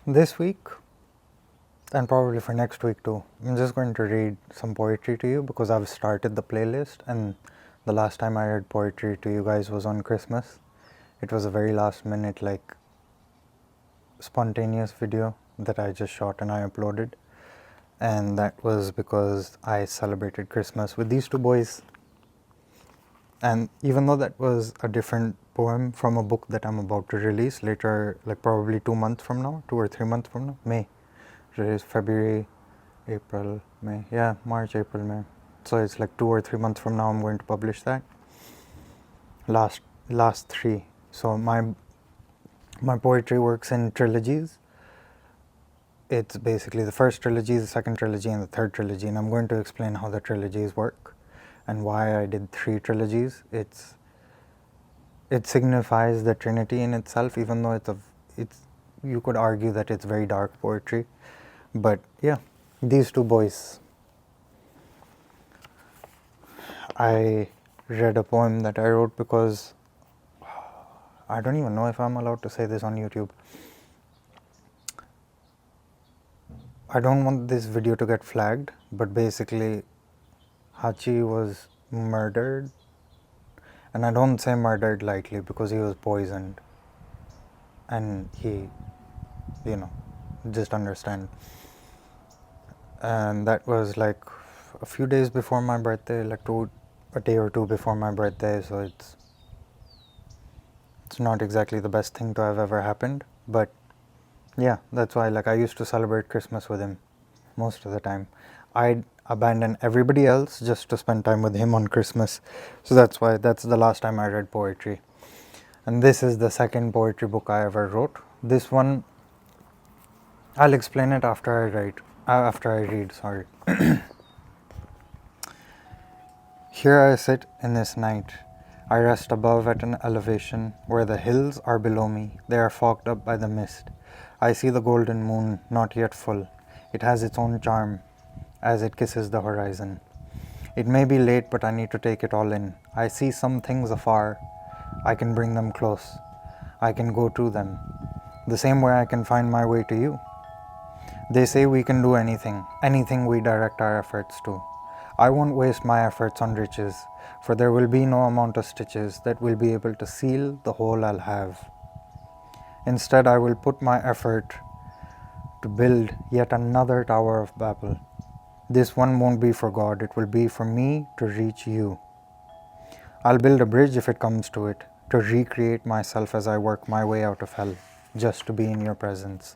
This week, and probably for next week too, I'm just going to read some poetry to you because I've started the playlist, and the last time I read poetry to you guys was on Christmas. It was a very last minute, like, spontaneous video that I just shot and I uploaded, and that was because I celebrated Christmas with these two boys. And even though that was a different poem from a book that I'm about to release later, like probably 2 months from now, 2 or 3 months from now, May. It is February, April, May. Yeah, March, April, May. So it's like 2 or 3 months from now I'm going to publish that. Last three. So my poetry works in trilogies. It's basically the first trilogy, the second trilogy, and the third trilogy, and I'm going to explain how the trilogies work and why I did 3 trilogies. It signifies the Trinity in itself, even though you could argue that it's very dark poetry. But yeah, these two boys. I read a poem that I wrote because I don't even know if I'm allowed to say this on YouTube. I don't want this video to get flagged, but basically Hachi was murdered, and I don't say murdered lightly because he was poisoned, and he, just understand. And that was like a few days before my birthday, like a day or two before my birthday, so it's not exactly the best thing to have ever happened, but yeah, that's why, like, I used to celebrate Christmas with him most of the time. I'd abandon everybody else just to spend time with him on Christmas. So that's why that's the last time I read poetry. And this is the second poetry book I ever wrote. This one, I'll explain it after I read, sorry. Here I sit in this night. I rest above at an elevation where the hills are below me. They are fogged up by the mist. I see the golden moon, not yet full. It has its own charm as it kisses the horizon. It may be late, but I need to take it all in. I see some things afar. I can bring them close. I can go to them. The same way I can find my way to you. They say we can do anything we direct our efforts to. I won't waste my efforts on riches, for there will be no amount of stitches that will be able to seal the hole I'll have. Instead, I will put my effort to build yet another Tower of Babel. This one won't be for God, it will be for me to reach you. I'll build a bridge if it comes to it, to recreate myself as I work my way out of hell, just to be in your presence.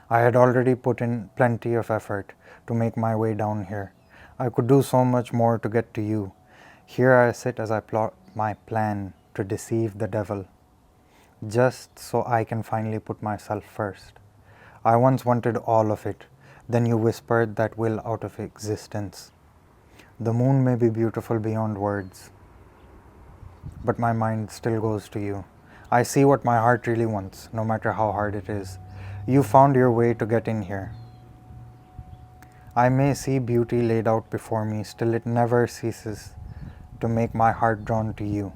I had already put in plenty of effort to make my way down here. I could do so much more to get to you. Here I sit as I plot my plan to deceive the devil, just so I can finally put myself first. I once wanted all of it, then you whispered that will out of existence. The moon may be beautiful beyond words, but my mind still goes to you. I see what my heart really wants, no matter how hard it is. You found your way to get in here. I may see beauty laid out before me, still it never ceases to make my heart drawn to you.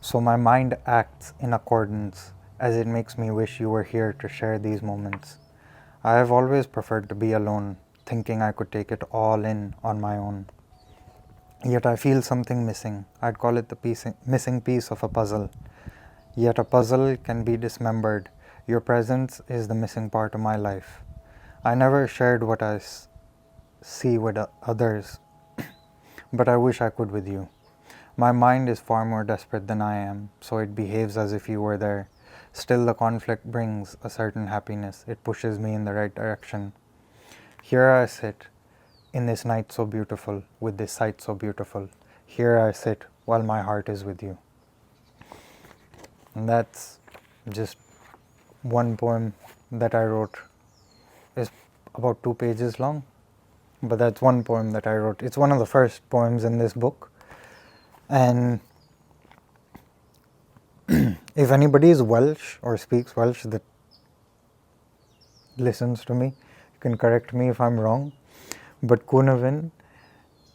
So my mind acts in accordance, as it makes me wish you were here to share these moments. I have always preferred to be alone, thinking I could take it all in on my own. Yet I feel something missing. I'd call it the missing piece of a puzzle. Yet a puzzle can be dismembered. Your presence is the missing part of my life. I never shared what I see with others, but I wish I could with you. My mind is far more desperate than I am, so it behaves as if you were there. Still, the conflict brings a certain happiness. It pushes me in the right direction. Here I sit, in this night so beautiful, with this sight so beautiful. Here I sit, while my heart is with you. And that's just one poem that I wrote. It's about 2 pages long, but that's one poem that I wrote. It's one of the first poems in this book. And if anybody is Welsh or speaks Welsh that listens to me, you can correct me if I'm wrong. But Cynefin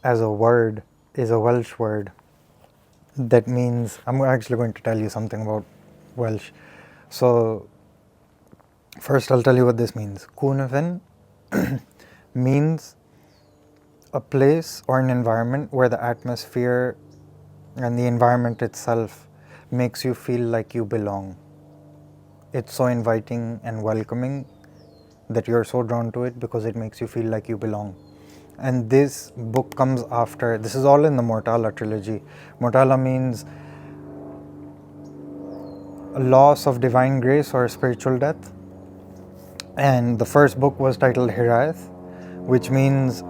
as a word is a Welsh word that means, I'm actually going to tell you something about Welsh. So First, I'll tell you what this means. Cynefin means a place or an environment where the atmosphere and the environment itself makes you feel like you belong. It's so inviting and welcoming that you're so drawn to it because it makes you feel like you belong. And this book comes after, this is all in the Mortala trilogy. Mortala means a loss of divine grace or spiritual death. And the first book was titled Hirayat, which means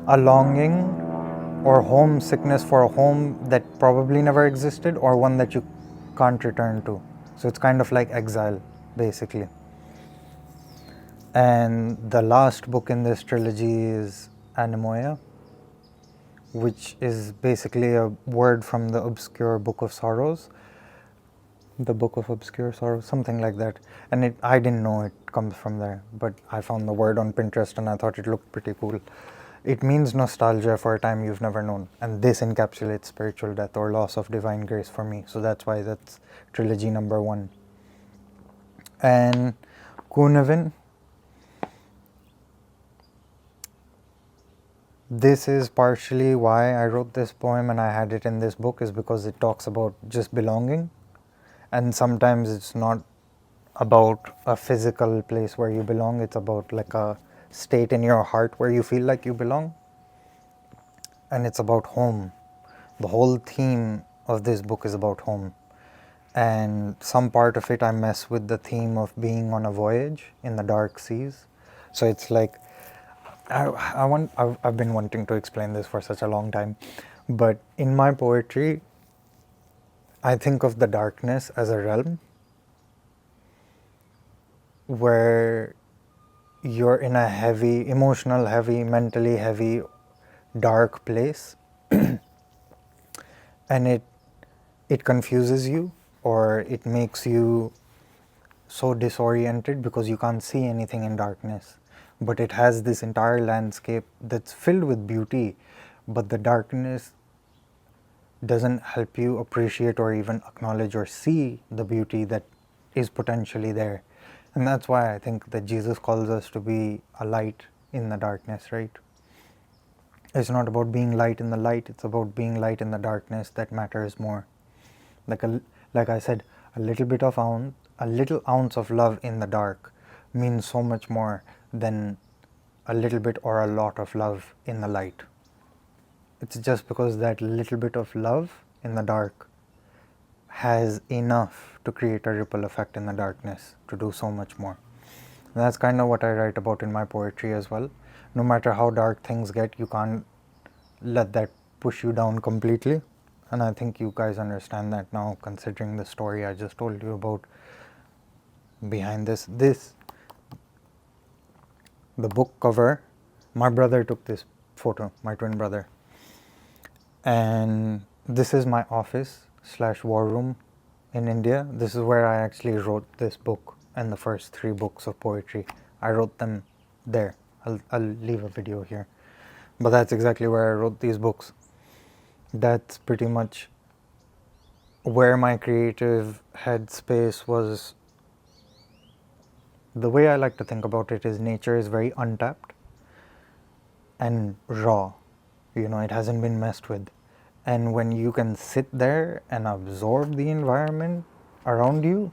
a longing or homesickness for a home that probably never existed or one that you can't return to. So it's kind of like exile, basically. And the last book in this trilogy is Anemoia, which is basically a word from the obscure Book of Sorrows, the Book of Obscure Sorrows, something like that. And I didn't know it comes from there, but I found the word on Pinterest and I thought it looked pretty cool. It means nostalgia for a time you've never known, and this encapsulates spiritual death or loss of divine grace for me. So that's why that's trilogy number 1. And Cynefin, this is partially why I wrote this poem and I had it in this book, is because it talks about just belonging. And sometimes it's not about a physical place where you belong, it's about like a state in your heart where you feel like you belong. And it's about home. The whole theme of this book is about home. And some part of it I mess with the theme of being on a voyage in the dark seas. So it's like, I've been wanting to explain this for such a long time, but in my poetry, I think of the darkness as a realm where you're in a heavy, emotional heavy, mentally heavy, dark place, and it confuses you or it makes you so disoriented because you can't see anything in darkness. But it has this entire landscape that's filled with beauty, but the darkness doesn't help you appreciate or even acknowledge or see the beauty that is potentially there. And that's why I think that Jesus calls us to be a light in the darkness, right? It's not about being light in the light, it's about being light in the darkness that matters more. Like I said, a little ounce of love in the dark means so much more than a little bit or a lot of love in the light. It's just because that little bit of love in the dark has enough to create a ripple effect in the darkness to do so much more. And that's kind of what I write about in my poetry as well. No matter how dark things get, you can't let that push you down completely. And I think you guys understand that now, considering the story I just told you about behind this. The book cover, my brother took this photo, my twin brother. And this is my office / war room in India. This is where I actually wrote this book and the first 3 books of poetry. I wrote them there. I'll leave a video here. But that's exactly where I wrote these books. That's pretty much where my creative headspace was. The way I like to think about it is nature is very untapped and raw. It hasn't been messed with. And when you can sit there and absorb the environment around you,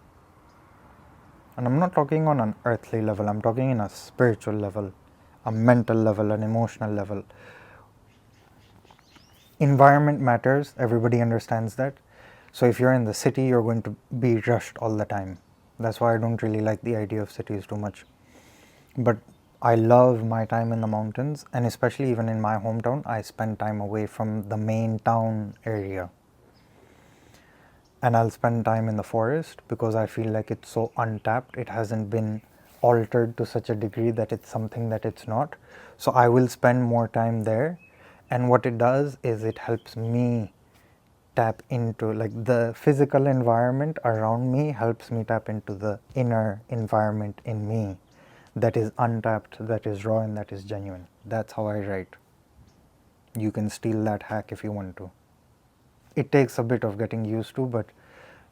and I'm not talking on an earthly level, I'm talking in a spiritual level, a mental level, an emotional level. Environment matters, everybody understands that. So if you're in the city, you're going to be rushed all the time. That's why I don't really like the idea of cities too much. But I love my time in the mountains, and especially even in my hometown, I spend time away from the main town area. And I'll spend time in the forest because I feel like it's so untapped. It hasn't been altered to such a degree that it's something that it's not. So I will spend more time there. And what it does is it helps me tap into, like, the physical environment around me helps me tap into the inner environment in me that is untapped, that is raw, and that is genuine. That's how I write. You can steal that hack if you want to. It takes a bit of getting used to, but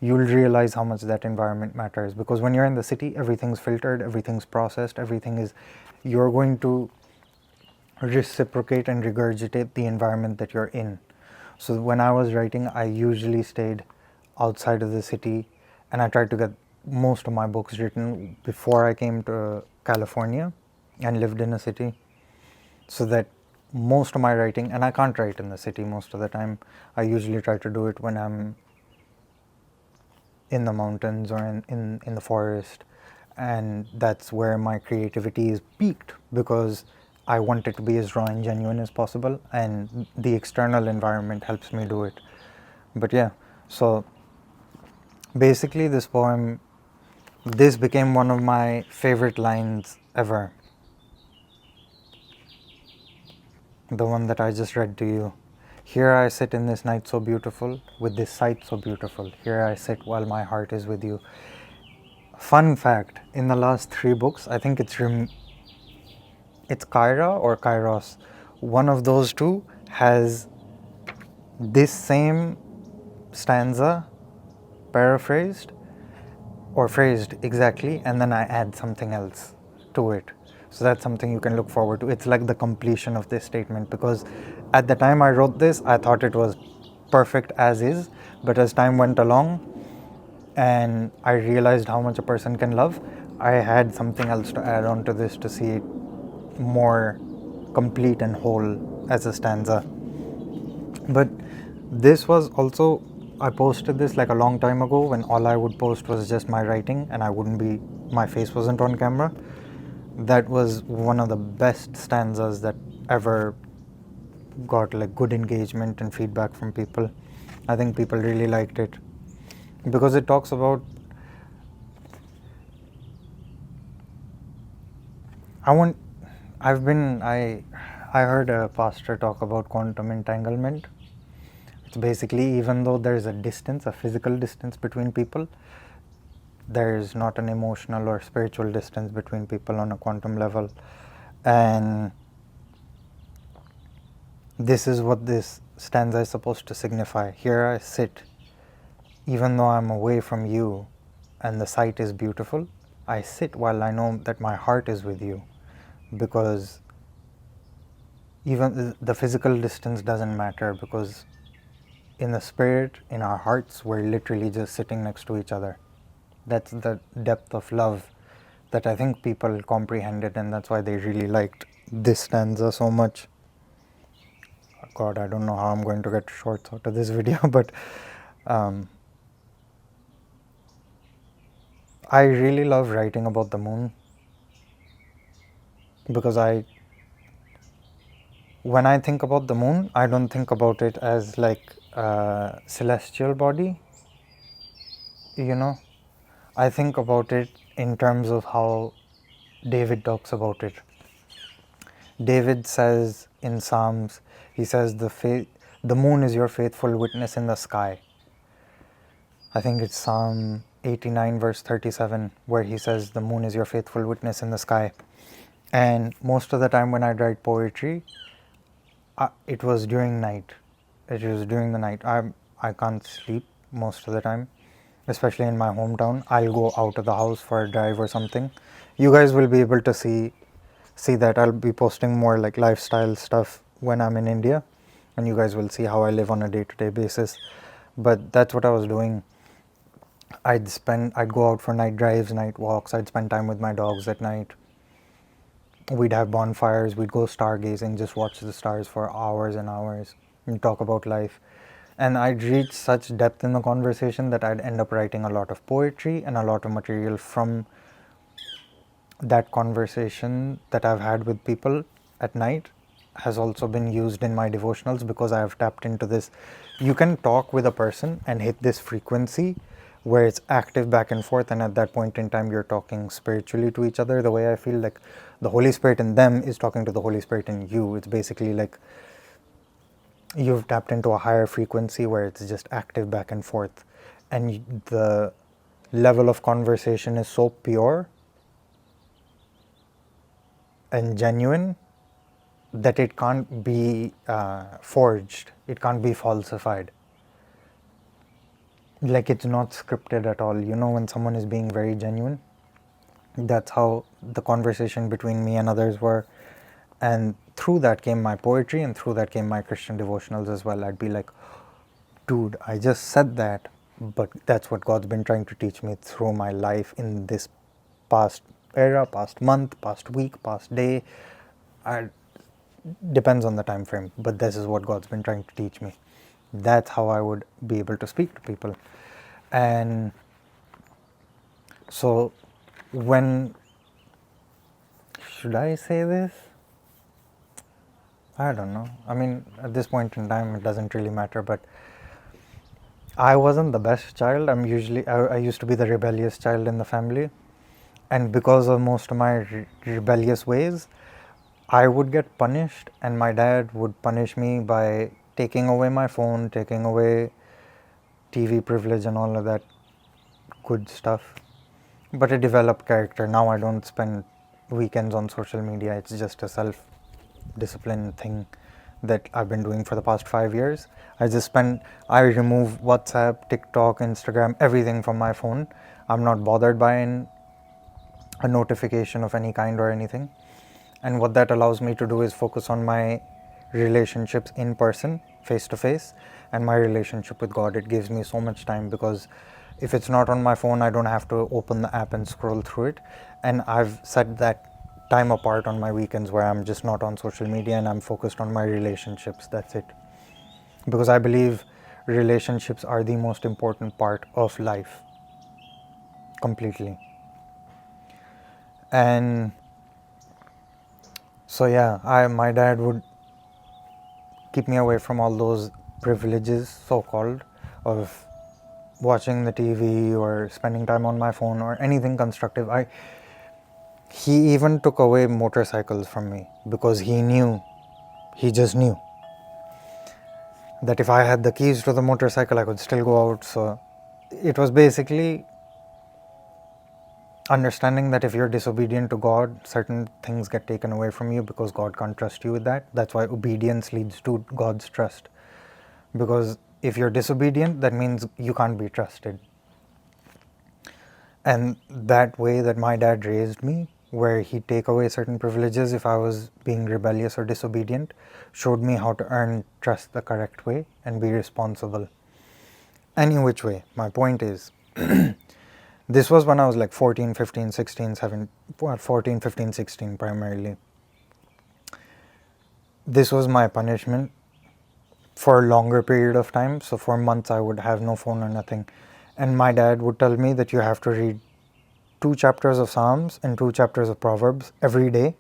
you'll realize how much that environment matters. Because when you're in the city, everything's filtered, everything's processed, you're going to reciprocate and regurgitate the environment that you're in. So when I was writing, I usually stayed outside of the city, and I tried to get most of my books written before I came to California and lived in a city, so that most of my writing, and I can't write in the city most of the time, I usually try to do it when I'm in the mountains or in the forest, and that's where my creativity is peaked, because I want it to be as raw and genuine as possible, and the external environment helps me do it. But yeah, so basically this became one of my favorite lines ever. The one that I just read to you. Here I sit in this night so beautiful, with this sight so beautiful. Here I sit while my heart is with you. Fun fact, in the last 3 books, I think it's Kyra or Kairos. One of those two has this same stanza paraphrased or phrased exactly, and then I add something else to it. So that's something you can look forward to. It's like the completion of this statement, because at the time I wrote this, I thought it was perfect as is, but as time went along and I realized how much a person can love, I had something else to add on to this to see it more complete and whole as a stanza. But this was also, I posted this like a long time ago, when all I would post was just my writing and my face wasn't on camera. That was one of the best stanzas that ever got like good engagement and feedback from people. I think people really liked it, because it talks about, I heard a pastor talk about quantum entanglement. It's basically, even though there's a physical distance between people, there's not an emotional or spiritual distance between people on a quantum level. And this is what this stanza is supposed to signify. Here I sit, even though I'm away from you and the sight is beautiful, I sit while I know that my heart is with you, because even the physical distance doesn't matter, because in the spirit, in our hearts, we're literally just sitting next to each other. That's the depth of love that I think people comprehended, and that's why they really liked this stanza so much. God, I don't know how I'm going to get shorts out of this video, but I really love writing about the moon, because when I think about the moon, I don't think about it as like a celestial body, I think about it in terms of how David talks about it. David says in Psalms, he says, the moon is your faithful witness in the sky. I think it's Psalm 89 verse 37, where he says the moon is your faithful witness in the sky. And most of the time when I'd write poetry, it was during night. It was during the night. I can't sleep most of the time, especially in my hometown. I'll go out of the house for a drive or something. You guys will be able to see that. I'll be posting more like lifestyle stuff when I'm in India, and you guys will see how I live on a day-to-day basis. But that's what I was doing. I'd go out for night drives, night walks. I'd spend time with my dogs at night. We'd have bonfires. We'd go stargazing, just watch the stars for hours and hours and talk about life. And I'd reach such depth in the conversation that I'd end up writing a lot of poetry, and a lot of material from that conversation that I've had with people at night has also been used in my devotionals, because I have tapped into this. You can talk with a person and hit this frequency where it's active back and forth, and at that point in time you're talking spiritually to each other. The way I feel like the Holy Spirit in them is talking to the Holy Spirit in you. It's basically like you've tapped into a higher frequency where it's just active back and forth, and the level of conversation is so pure and genuine that it can't be forged, it can't be falsified. like it's not scripted at all. You know, when someone is being very genuine, that's how the conversation between me and others were. And through that came my poetry, and through that came my Christian devotionals as well. I'd be like, dude, I just said that, but that's what God's been trying to teach me through my life in this past era, past month, past week, past day. I, depends on the time frame, but this is what God's been trying to teach me. That's how I would be able to speak to people. And so when, should I say this? I don't know. I mean, at this point in time, it doesn't really matter, but I wasn't the best child. I used to be the rebellious child in the family. And because of most of my rebellious ways, I would get punished, and my dad would punish me by taking away my phone, taking away TV privilege, and all of that good stuff. But it developed character. Now I don't spend weekends on social media. It's just a self-discipline thing that I've been doing for the past 5 years. I remove WhatsApp, TikTok, Instagram, everything from my phone. I'm not bothered by a notification of any kind or anything. And what that allows me to do is focus on my relationships in person, face to face, and my relationship with God. It gives me so much time, because if it's not on my phone, I don't have to open the app and scroll through it. And I've set that time apart on my weekends where I'm just not on social media and I'm focused on my relationships. That's it. Because I believe relationships are the most important part of life. Completely. And so yeah, my dad would keep me away from all those privileges, so-called, of watching the TV or spending time on my phone or anything constructive. He even took away motorcycles from me, because he just knew that if I had the keys to the motorcycle, I could still go out. So it was basically understanding that if you're disobedient to God, certain things get taken away from you, because God can't trust you with that. That's why obedience leads to God's trust. Because if you're disobedient, that means you can't be trusted. And that way that my dad raised me, where he'd take away certain privileges if I was being rebellious or disobedient, showed me how to earn trust the correct way and be responsible. Any which way, my point is, this was when I was like 14, 15, 16, 14, 15, 16 primarily. This was my punishment for a longer period of time. So for months I would have no phone or nothing. And my dad would tell me that you have to read 2 chapters of Psalms and 2 chapters of Proverbs every day,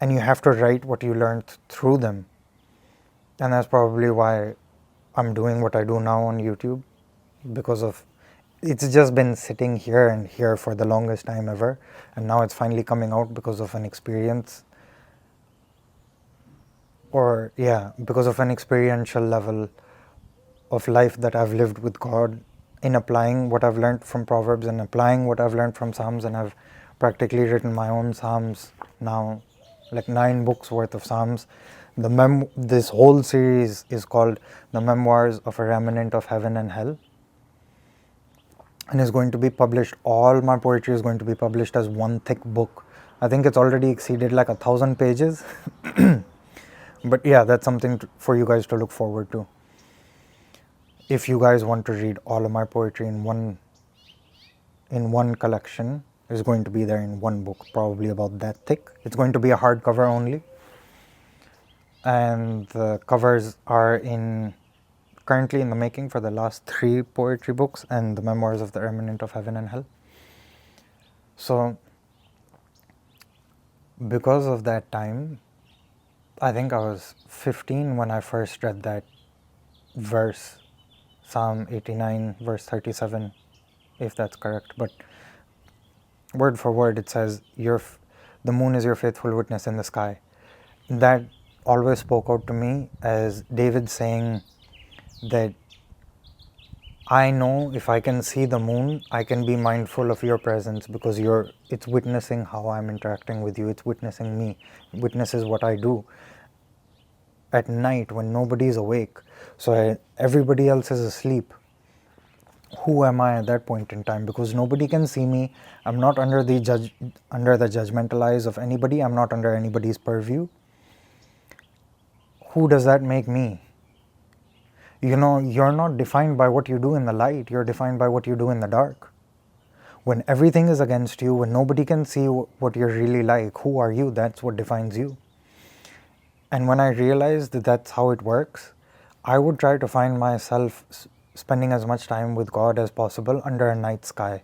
and you have to write what you learned through them. And that's probably why I'm doing what I do now on YouTube, because of it's just been sitting here and here for the longest time ever, and now it's finally coming out because of an experience, or because of an experiential level of life that I've lived with God, in applying what I've learned from Proverbs and applying what I've learned from Psalms. And I've practically written my own Psalms now, like 9 books worth of Psalms. This whole series is called The Memoirs of a Remnant of Heaven and Hell, and is going to be published. All my poetry is going to be published as one thick book. I think it's already exceeded like 1,000 pages. But yeah, that's something for you guys to look forward to. If you guys want to read all of my poetry in one collection, is going to be there in one book, probably about that thick. It's going to be a hardcover only, and the covers are currently in the making for the last 3 poetry books and the Memoirs of the Remnant of Heaven and Hell. So because of that time, I think I was 15 when I first read that verse, Psalm 89 verse 37, if that's correct, but word for word it says, the moon is your faithful witness in the sky. That always spoke out to me as David saying that I know if I can see the moon, I can be mindful of your presence, because it's witnessing how I'm interacting with you. It's witnessing me. It witnesses what I do at night when nobody's awake. So everybody else is asleep. who am I at that point in time? Because nobody can see me. I'm not under the judgmental eyes of anybody. I'm not under anybody's purview. Who does that make me? You're not defined by what you do in the light. You're defined by what you do in the dark. When everything is against you, when nobody can see what you're really like, who are you? That's what defines you. And when I realized that that's how it works, I would try to find myself spending as much time with God as possible under a night sky.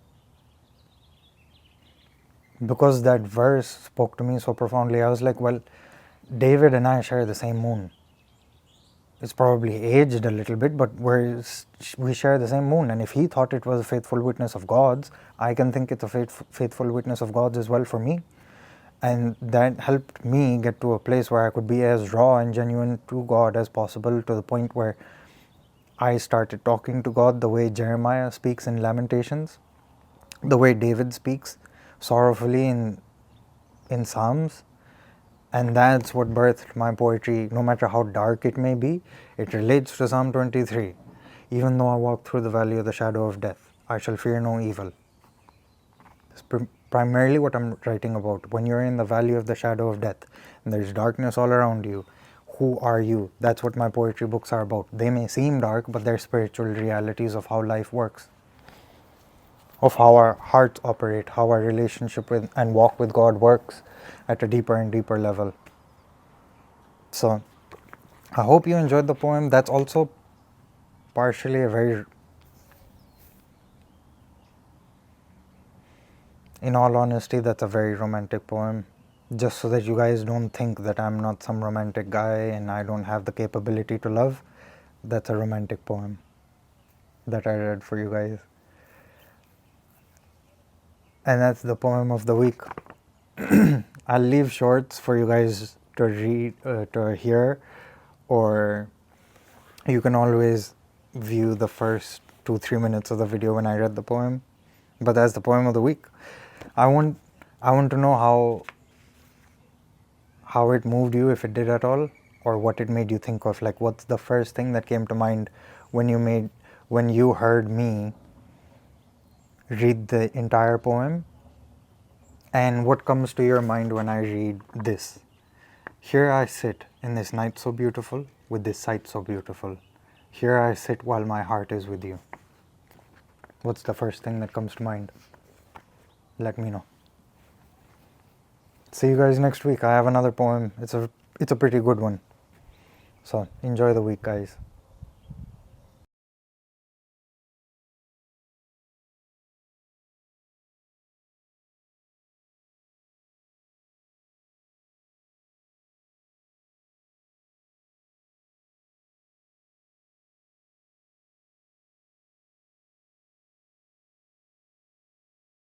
Because that verse spoke to me so profoundly, I was like, well, David and I share the same moon. It's probably aged a little bit, but we share the same moon. And if he thought it was a faithful witness of God's, I can think it's a faithful witness of God's as well for me. And that helped me get to a place where I could be as raw and genuine to God as possible, to the point where I started talking to God the way Jeremiah speaks in Lamentations, the way David speaks sorrowfully in Psalms. And that's what birthed my poetry. No matter how dark it may be, it relates to Psalm 23. Even though I walk through the valley of the shadow of death, I shall fear no evil. It's primarily what I'm writing about. When you're in the valley of the shadow of death and there's darkness all around you, who are you? That's what my poetry books are about. They may seem dark, but they're spiritual realities of how life works, of how our hearts operate, how our relationship with and walk with God works at a deeper and deeper level. So I hope you enjoyed the poem. That's also partially in all honesty, that's a very romantic poem. Just so that you guys don't think that I'm not some romantic guy and I don't have the capability to love, that's a romantic poem that I read for you guys. And that's the poem of the week. I'll leave shorts for you guys to read, to hear, or you can always view the first 2-3 minutes of the video when I read the poem. But that's the poem of the week. I want to know how it moved you, if it did at all, or what it made you think of. Like, what's the first thing that came to mind when you heard me read the entire poem, and what comes to your mind when I read this? Here I sit in this night so beautiful, with this sight so beautiful. Here I sit while my heart is with you. What's the first thing that comes to mind? Let me know. See you guys next week. I have another poem. It's a pretty good one. So enjoy the week, guys.